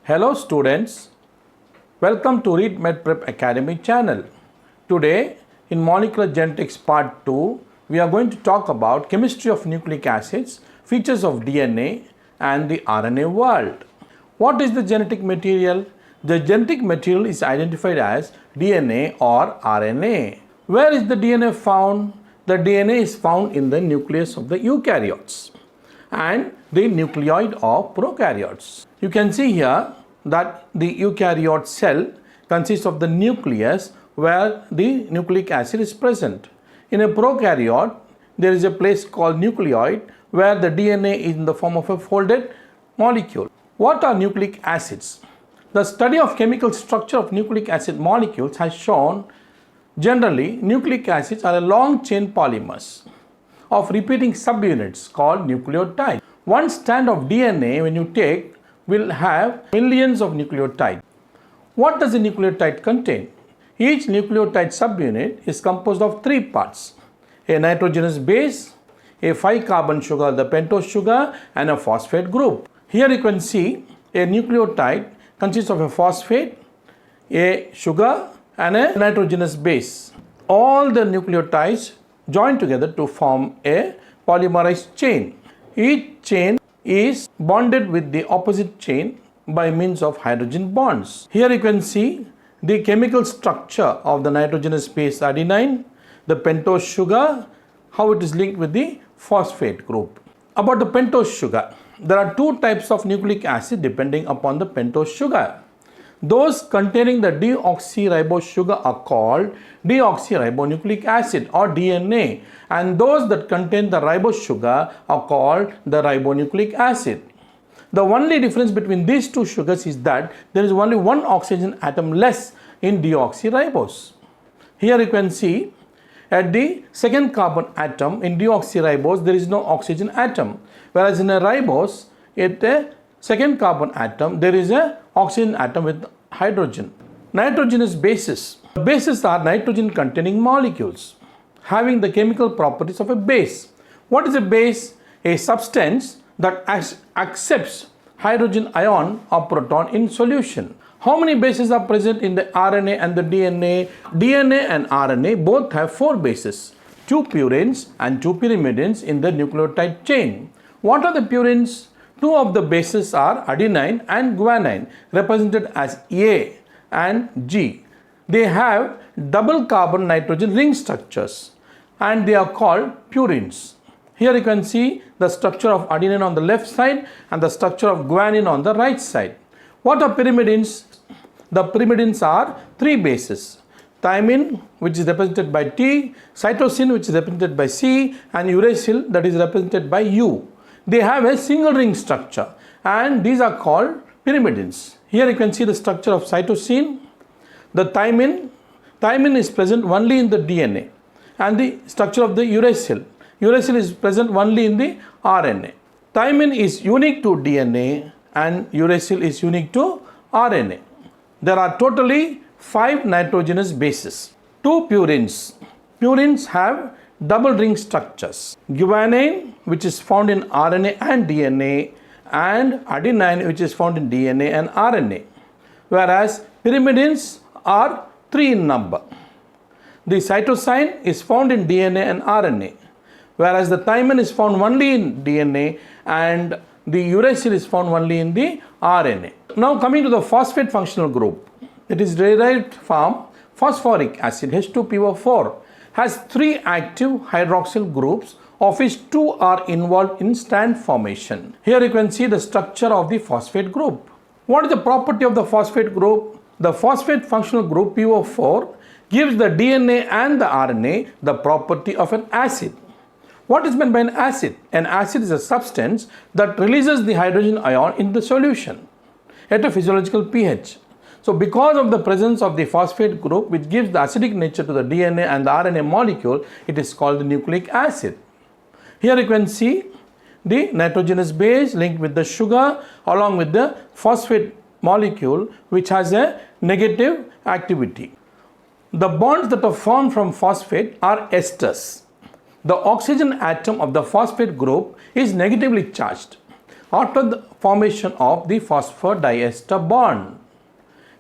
Hello students, welcome to Read MedPrep Academy channel. Today in Molecular Genetics Part 2, we are going to talk about Chemistry of Nucleic Acids, features of DNA and the RNA world. What is the genetic material? The genetic material is identified as DNA or RNA. Where is the DNA found? The DNA is found in the nucleus of the eukaryotes and the nucleoid of prokaryotes. You can see here that the eukaryote cell consists of the nucleus where the nucleic acid is present. In a prokaryote, there is a place called nucleoid where the DNA is in the form of a folded molecule. What are nucleic acids? The study of chemical structure of nucleic acid molecules has shown generally nucleic acids are a long chain polymers of repeating subunits called nucleotide. One strand of DNA when you take will have millions of nucleotides. What does a nucleotide contain? Each nucleotide subunit is composed of three parts: a nitrogenous base, a 5-carbon sugar, the pentose sugar, and a phosphate group. Here you can see a nucleotide consists of a phosphate, a sugar, and a nitrogenous base. All the nucleotides join together to form a polymerized chain. Each chain is bonded with the opposite chain by means of hydrogen bonds. Here you can see the chemical structure of the nitrogenous base adenine, the pentose sugar, how it is linked with the phosphate group. About the pentose sugar, there are two types of nucleic acid depending upon the pentose sugar. Those containing the deoxyribose sugar are called deoxyribonucleic acid or DNA, and those that contain the ribose sugar are called the ribonucleic acid. The only difference between these two sugars is that there is only one oxygen atom less in deoxyribose. Here you can see at the second carbon atom in deoxyribose there is no oxygen atom, whereas in a ribose at the second carbon atom there is a oxygen atom with hydrogen. Nitrogenous bases. Bases are nitrogen containing molecules having the chemical properties of a base. What is a base? A substance that accepts hydrogen ion or proton in solution. How many bases are present in the RNA and the DNA? DNA and RNA both have 4 bases, 2 purines and 2 pyrimidines in the nucleotide chain. What are the purines? 2 of the bases are adenine and guanine, represented as A and G. They have double carbon nitrogen ring structures and they are called purines. Here you can see the structure of adenine on the left side and the structure of guanine on the right side. What are pyrimidines? The pyrimidines are 3 bases: thymine, which is represented by T, cytosine, which is represented by C, and uracil, that is represented by U. They have a single ring structure and these are called pyrimidines. Here you can see the structure of cytosine. The thymine is present only in the DNA, and the structure of the uracil. Uracil is present only in the RNA. Thymine is unique to DNA and uracil is unique to RNA. There are totally 5 nitrogenous bases. 2 purines. Purines have double ring structures: guanine, which is found in RNA and DNA, and adenine, which is found in DNA and RNA, whereas pyrimidines are 3 in number. The cytosine is found in DNA and RNA, whereas the thymine is found only in DNA and the uracil is found only in the RNA. Now coming to the phosphate functional group, it is derived from phosphoric acid, H2PO4, has 3 active hydroxyl groups, of which 2 are involved in strand formation. Here you can see the structure of the phosphate group. What is the property of the phosphate group? The phosphate functional group PO4 gives the DNA and the RNA the property of an acid. What is meant by an acid? An acid is a substance that releases the hydrogen ion in the solution at a physiological pH. So because of the presence of the phosphate group, which gives the acidic nature to the DNA and the RNA molecule, it is called the nucleic acid. Here you can see the nitrogenous base linked with the sugar along with the phosphate molecule, which has a negative activity. The bonds that are formed from phosphate are esters. The oxygen atom of the phosphate group is negatively charged. after the formation of the phosphodiester bond.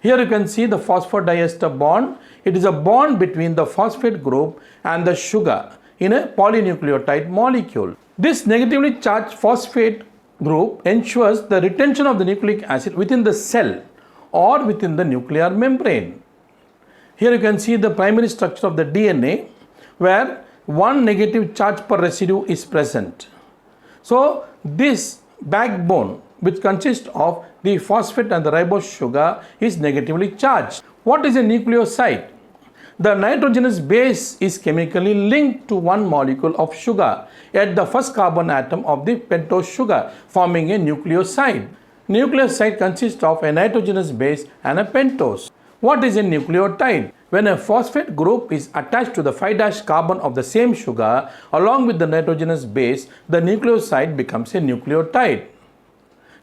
Here you can see the phosphodiester bond. It is a bond between the phosphate group and the sugar in a polynucleotide molecule. This negatively charged phosphate group ensures the retention of the nucleic acid within the cell or within the nuclear membrane. Here you can see the primary structure of the DNA where one negative charge per residue is present. So this backbone, which consists of the phosphate and the ribose sugar, is negatively charged. What is a nucleoside? The nitrogenous base is chemically linked to one molecule of sugar at the first carbon atom of the pentose sugar, forming a nucleoside. Nucleoside consists of a nitrogenous base and a pentose. What is a nucleotide? When a phosphate group is attached to the 5' carbon of the same sugar along with the nitrogenous base, the nucleoside becomes a nucleotide.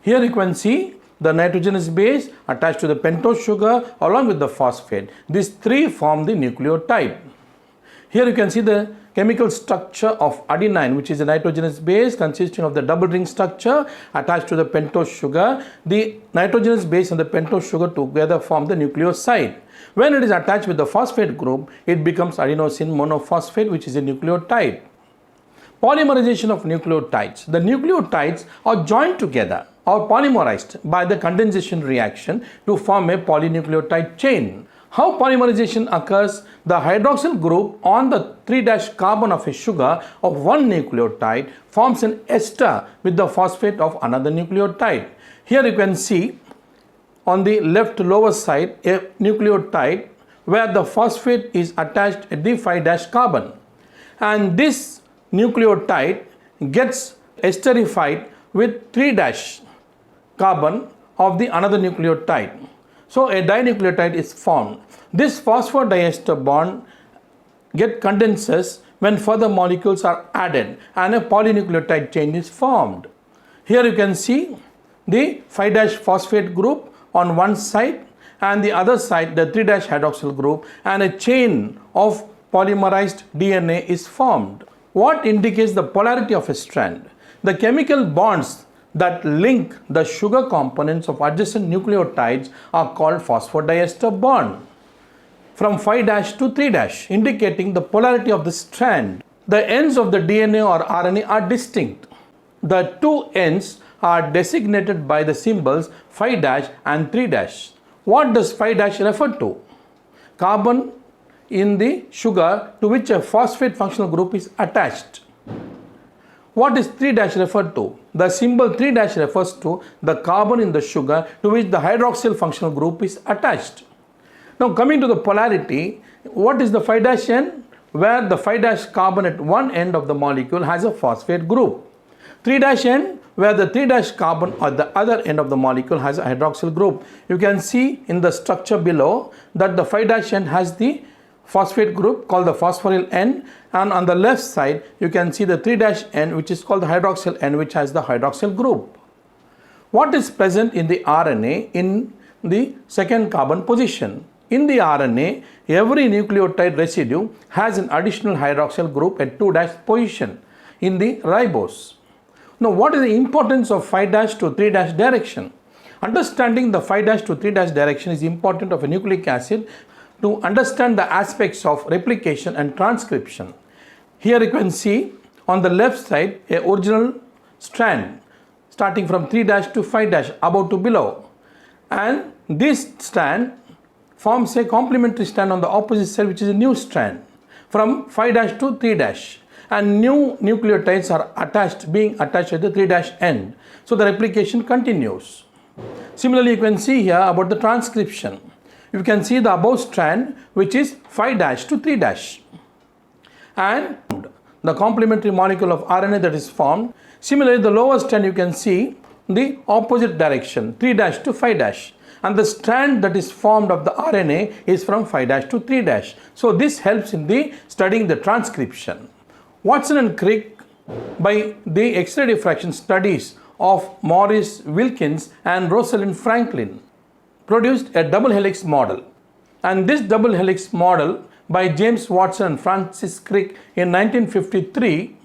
Here you can see the nitrogenous base attached to the pentose sugar along with the phosphate. These three form the nucleotide. Here you can see the chemical structure of adenine, which is a nitrogenous base consisting of the double ring structure attached to the pentose sugar. The nitrogenous base and the pentose sugar together form the nucleoside. When it is attached with the phosphate group, it becomes adenosine monophosphate, which is a nucleotide. Polymerization of nucleotides. The nucleotides are joined together or polymerized by the condensation reaction to form a polynucleotide chain. How polymerization occurs? The hydroxyl group on the 3' carbon of a sugar of one nucleotide forms an ester with the phosphate of another nucleotide. Here you can see on the left lower side a nucleotide where the phosphate is attached at the 5' carbon, and this nucleotide gets esterified with 3' carbon of the another nucleotide. So a dinucleotide is formed. This phosphodiester bond condenses when further molecules are added and a polynucleotide chain is formed. Here you can see the 5' phosphate group on one side and the other side the 3' hydroxyl group, and a chain of polymerized DNA is formed. What indicates the polarity of a strand? The chemical bonds that link the sugar components of adjacent nucleotides are called phosphodiester bond from 5' to 3', indicating the polarity of the strand. The ends of the DNA or RNA are distinct. The two ends are designated by the symbols 5' and 3'. What does 5' refer to? Carbon in the sugar to which a phosphate functional group is attached. What is 3' referred to? The symbol 3' refers to the carbon in the sugar to which the hydroxyl functional group is attached. Now coming to the polarity, what is the 5' end? Where the 5' carbon at one end of the molecule has a phosphate group. 3' end, where the 3' carbon at the other end of the molecule has a hydroxyl group. You can see in the structure below that the 5' end has the phosphate group called the phosphoryl end, and on the left side you can see the 3' end, which is called the hydroxyl end, which has the hydroxyl group. What is present in the RNA in the second carbon position? In the RNA, every nucleotide residue has an additional hydroxyl group at 2' position in the ribose. Now what is the importance of 5' to 3' direction? Understanding the 5' to 3' direction is important of a nucleic acid to understand the aspects of replication and transcription. Here you can see on the left side a original strand starting from 3' to 5' above to below, and this strand forms a complementary strand on the opposite side, which is a new strand from 5' to 3', and new nucleotides are being attached at the 3' end. So the replication continues. Similarly, you can see here about the transcription. You can see the above strand, which is 5' to 3', and the complementary molecule of RNA that is formed. Similarly, the lower strand you can see the opposite direction, 3' to 5', and the strand that is formed of the RNA is from 5' to 3'. So this helps in the studying the transcription. Watson and Crick, by the X-ray diffraction studies of Maurice Wilkins and Rosalind Franklin, produced a double helix model, and this double helix model by James Watson and Francis Crick in 1953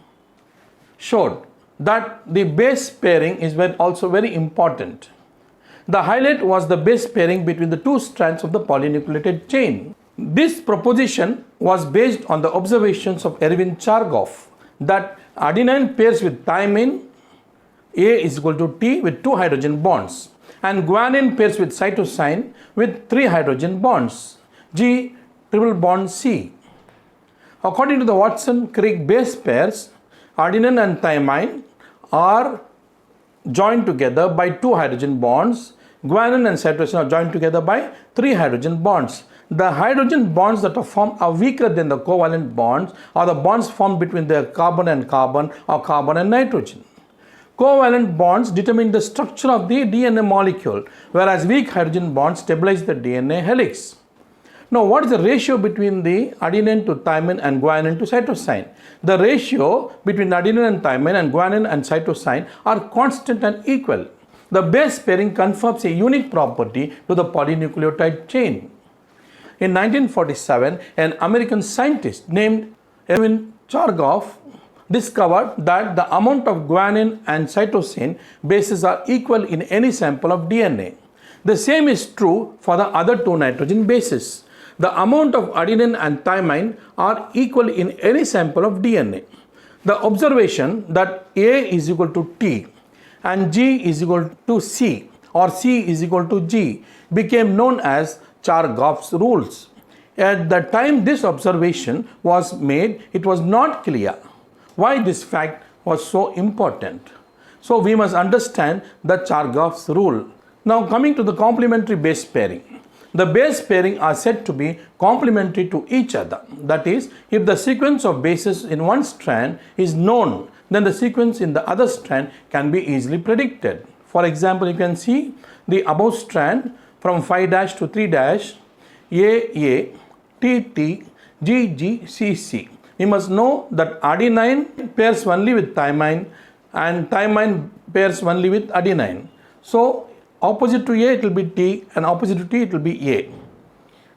showed that the base pairing is also very important. The highlight was the base pairing between the two strands of the polynucleotide chain. This proposition was based on the observations of Erwin Chargaff that adenine pairs with thymine, A is equal to T with 2 hydrogen bonds, and guanine pairs with cytosine with 3 hydrogen bonds, G triple bond C. According to the Watson-Crick base pairs, adenine and thymine are joined together by 2 hydrogen bonds, guanine and cytosine are joined together by 3 hydrogen bonds. The hydrogen bonds that are formed are weaker than the covalent bonds or the bonds formed between the carbon and carbon or carbon and nitrogen. Covalent bonds determine the structure of the DNA molecule, whereas weak hydrogen bonds stabilize the DNA helix. Now, what is the ratio between the adenine to thymine and guanine to cytosine? The ratio between adenine and thymine and guanine and cytosine are constant and equal. The base pairing confers a unique property to the polynucleotide chain. In 1947, an American scientist named Erwin Chargaff discovered that the amount of guanine and cytosine bases are equal in any sample of DNA. The same is true for the other 2 nitrogen bases. The amount of adenine and thymine are equal in any sample of DNA. The observation that A is equal to T and G is equal to C or C is equal to G became known as Chargaff's rules. At the time this observation was made, it was not clear why this fact was so important. So we must understand the Chargaff's rule. Now coming to the complementary base pairing. The base pairing are said to be complementary to each other. That is, if the sequence of bases in one strand is known, then the sequence in the other strand can be easily predicted. For example, you can see the above strand from 5' to 3', AA, TT, GG, CC. We must know that adenine pairs only with thymine and thymine pairs only with adenine. So opposite to A it will be T and opposite to T it will be A.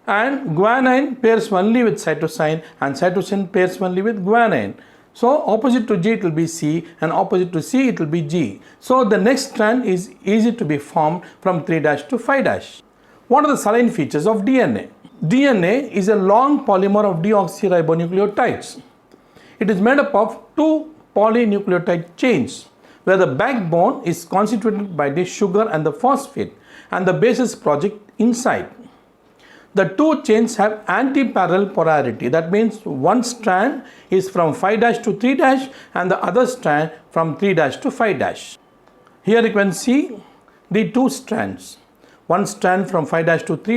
And guanine pairs only with cytosine and cytosine pairs only with guanine. So opposite to G it will be C and opposite to C it will be G. So the next strand is easy to be formed from 3' to 5'. What are the salient features of DNA? DNA is a long polymer of deoxyribonucleotides. It is made up of 2 polynucleotide chains, where the backbone is constituted by the sugar and the phosphate and the bases project inside. The 2 chains have anti-parallel polarity. That means one strand is from 5' to 3' and the other strand from 3' to 5'. Here you can see the 2 strands. One strand from 5' to 3'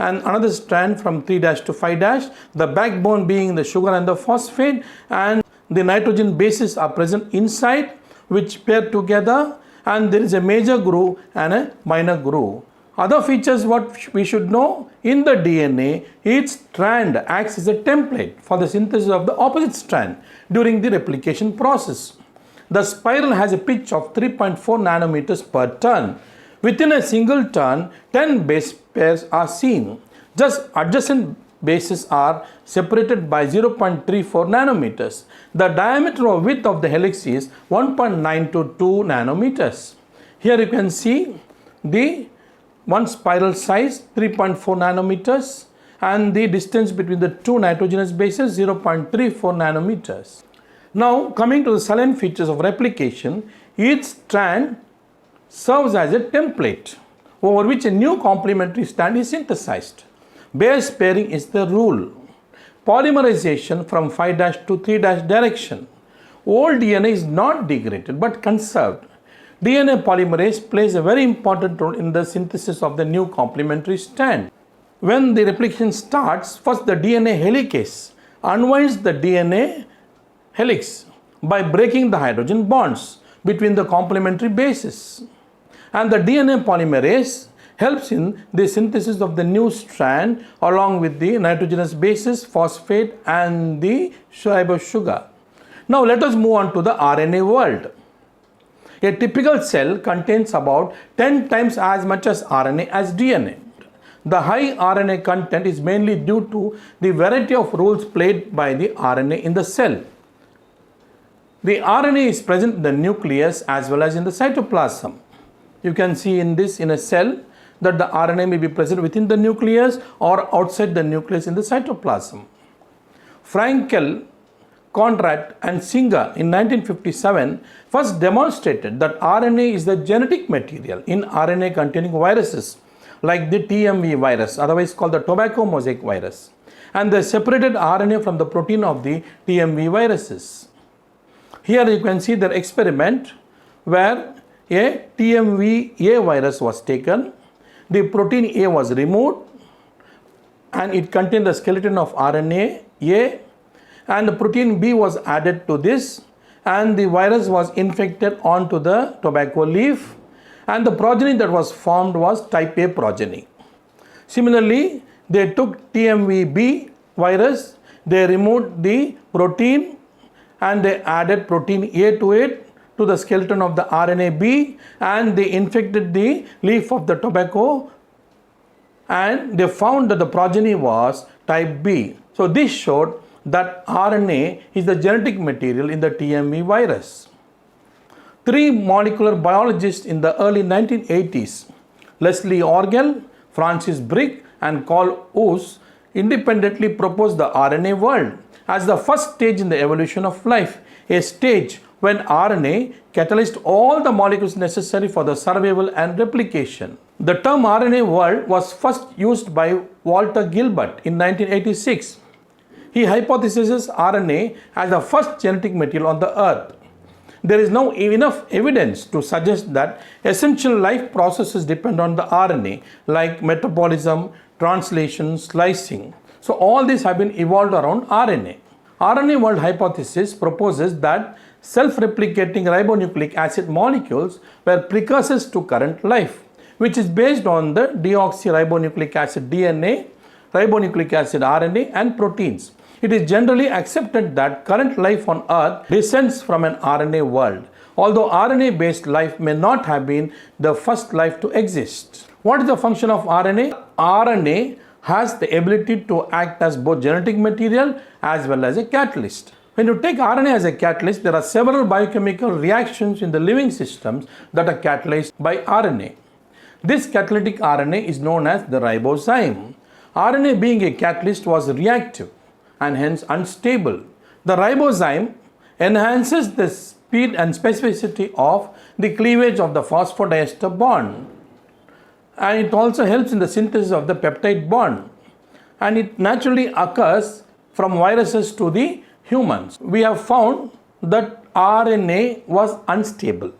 and another strand from 3' to 5', the backbone being the sugar and the phosphate, and the nitrogen bases are present inside which pair together, and there is a major groove and a minor groove. Other features what we should know, in the DNA, each strand acts as a template for the synthesis of the opposite strand during the replication process. The spiral has a pitch of 3.4 nanometers per turn. Within a single turn, 10 base pairs are seen. Just adjacent bases are separated by 0.34 nanometers. The diameter or width of the helix is 1.9 to 2 nanometers. Here you can see the one spiral size 3.4 nanometers and the distance between the 2 nitrogenous bases 0.34 nanometers. Now coming to the salient features of replication, each strand serves as a template over which a new complementary strand is synthesized. Base pairing is the rule. Polymerization from 5' to 3' direction. Old DNA is not degraded but conserved. DNA polymerase plays a very important role in the synthesis of the new complementary strand. When the replication starts, first the DNA helicase unwinds the DNA helix by breaking the hydrogen bonds between the complementary bases. And the DNA polymerase helps in the synthesis of the new strand along with the nitrogenous bases, phosphate and the ribose sugar. Now let us move on to the RNA world. A typical cell contains about 10 times as much as RNA as DNA. The high RNA content is mainly due to the variety of roles played by the RNA in the cell. The RNA is present in the nucleus as well as in the cytoplasm. You can see in a cell that the RNA may be present within the nucleus or outside the nucleus in the cytoplasm. Frankel, Conrad and Singer in 1957 first demonstrated that RNA is the genetic material in RNA containing viruses like the TMV virus, otherwise called the tobacco mosaic virus, and they separated RNA from the protein of the TMV viruses. Here you can see the experiment where a TMV-A virus was taken, the protein A was removed and it contained the skeleton of RNA A, and the protein B was added to this, and the virus was infected onto the tobacco leaf, and the progeny that was formed was type A progeny. Similarly, they took TMV-B virus, they removed the protein and they added protein A to it, to the skeleton of the RNA B, and they infected the leaf of the tobacco, and they found that the progeny was type B. So this showed that RNA is the genetic material in the TMV virus. Three molecular biologists in the early 1980s, Leslie Orgel, Francis Crick and Carl Woese, independently proposed the RNA world as the first stage in the evolution of life, a stage when RNA catalyzed all the molecules necessary for the survival and replication. The term RNA world was first used by Walter Gilbert in 1986. He hypothesizes RNA as the first genetic material on the earth. There is now enough evidence to suggest that essential life processes depend on the RNA, like metabolism, translation, splicing. So all these have been evolved around RNA. RNA world hypothesis proposes that self-replicating ribonucleic acid molecules were precursors to current life, which is based on the deoxyribonucleic acid DNA, ribonucleic acid RNA and proteins. It is generally accepted that current life on Earth descends from an RNA world, although RNA-based life may not have been the first life to exist. What is the function of RNA? RNA has the ability to act as both genetic material as well as a catalyst. When you take RNA as a catalyst, there are several biochemical reactions in the living systems that are catalyzed by RNA. This catalytic RNA is known as the ribozyme. RNA, being a catalyst, was reactive and hence unstable. The ribozyme enhances the speed and specificity of the cleavage of the phosphodiester bond, and it also helps in the synthesis of the peptide bond, and it naturally occurs from viruses to the humans. We have found that RNA was unstable.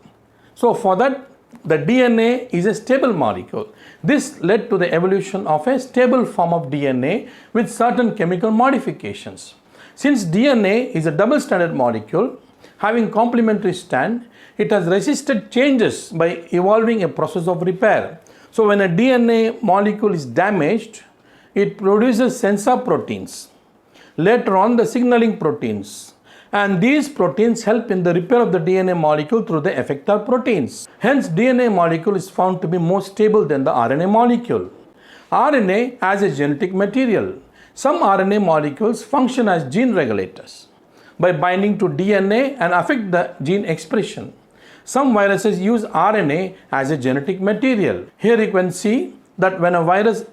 So for that, the DNA is a stable molecule. This led to the evolution of a stable form of DNA with certain chemical modifications. Since DNA is a double-stranded molecule having complementary strand, it has resisted changes by evolving a process of repair. So when a DNA molecule is damaged, it produces sensor proteins. Later on, the signaling proteins, and these proteins help in the repair of the DNA molecule through the effector proteins. Hence, DNA molecule is found to be more stable than the RNA molecule. RNA as a genetic material. Some RNA molecules function as gene regulators by binding to DNA and affect the gene expression. Some viruses use RNA as a genetic material. Here you can see that when a virus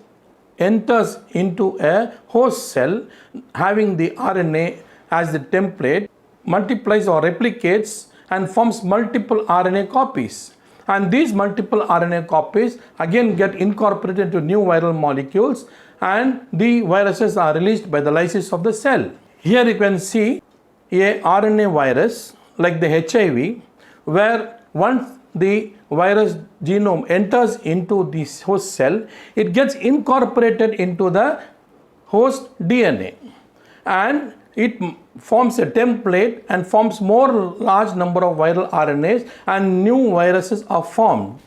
enters into a host cell having the RNA as the template, multiplies or replicates and forms multiple RNA copies. And these multiple RNA copies again get incorporated into new viral molecules, and the viruses are released by the lysis of the cell. Here you can see a RNA virus like the HIV, where once the virus genome enters into this host cell, it gets incorporated into the host DNA, and it forms a template and forms more large number of viral RNAs, and new viruses are formed.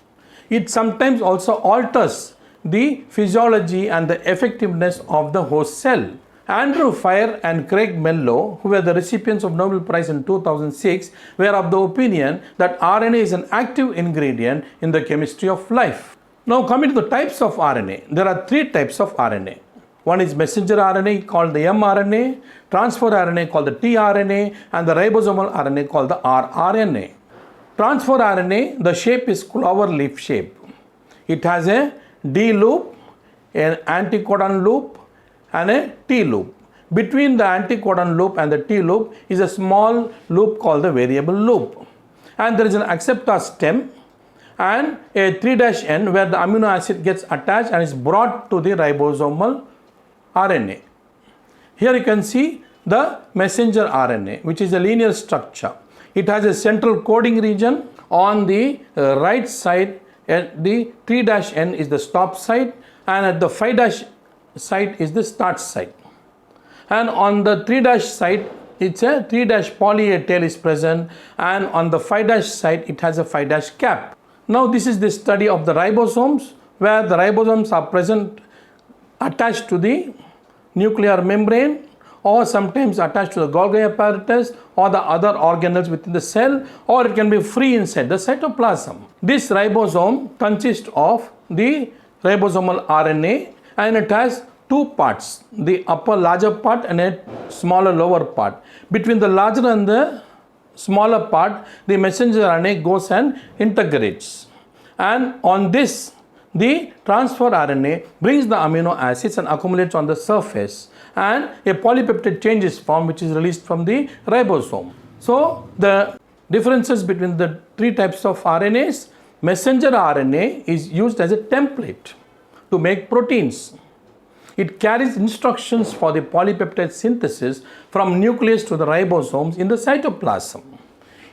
It sometimes also alters the physiology and the effectiveness of the host cell. Andrew Fire and Craig Mello, who were the recipients of Nobel Prize in 2006, were of the opinion that RNA is an active ingredient in the chemistry of life. Now coming to the types of RNA, there are three types of RNA. One is messenger RNA called the mRNA, transfer RNA called the tRNA, and the ribosomal RNA called the rRNA. Transfer RNA, the shape is clover leaf shape. It has a D loop, an anticodon loop, and a T loop. Between the anticodon loop and the T loop is a small loop called the variable loop. And there is an acceptor stem and a 3'N where the amino acid gets attached and is brought to the ribosomal RNA. Here you can see the messenger RNA, which is a linear structure. It has a central coding region on the right side. The 3'N is the stop site, and at the 5' site is the start site. And on the 3' site, it's a 3' poly A tail is present, and on the 5' site, it has a 5' cap. Now this is the study of the ribosomes, where the ribosomes are present attached to the nuclear membrane, or sometimes attached to the Golgi apparatus or the other organelles within the cell, or it can be free inside the cytoplasm. This ribosome consists of the ribosomal RNA, and it has two parts, the upper larger part and a smaller lower part. Between the larger and the smaller part, the messenger RNA goes and integrates. And on this, the transfer RNA brings the amino acids and accumulates on the surface, and a polypeptide chain is formed, which is released from the ribosome. So the differences between the three types of RNAs: messenger RNA is used as a template to make proteins. It carries instructions for the polypeptide synthesis from nucleus to the ribosomes in the cytoplasm.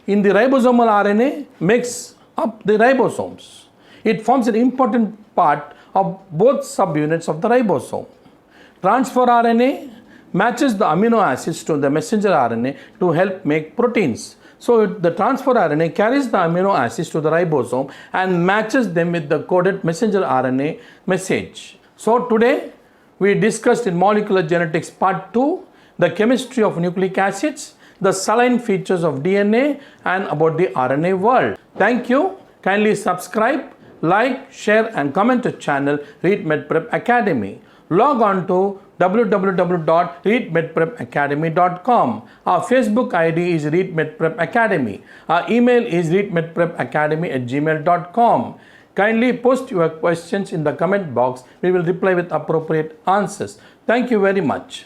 In the ribosomal RNA makes up the ribosomes. It forms an important part of both subunits of the ribosome. Transfer RNA matches the amino acids to the messenger RNA to help make proteins. So the transfer RNA carries the amino acids to the ribosome and matches them with the coded messenger RNA message. So today we discussed in Molecular Genetics Part 2 the chemistry of nucleic acids, the saline features of DNA, and about the RNA world. Thank you. Kindly subscribe, like, share and comment to channel Read Med Prep Academy. Log on to www.readmedprepacademy.com. Our Facebook ID is Read Med Prep Academy. Our email is readmedprepacademy@gmail.com. Kindly post your questions in the comment box. We will reply with appropriate answers. Thank you very much.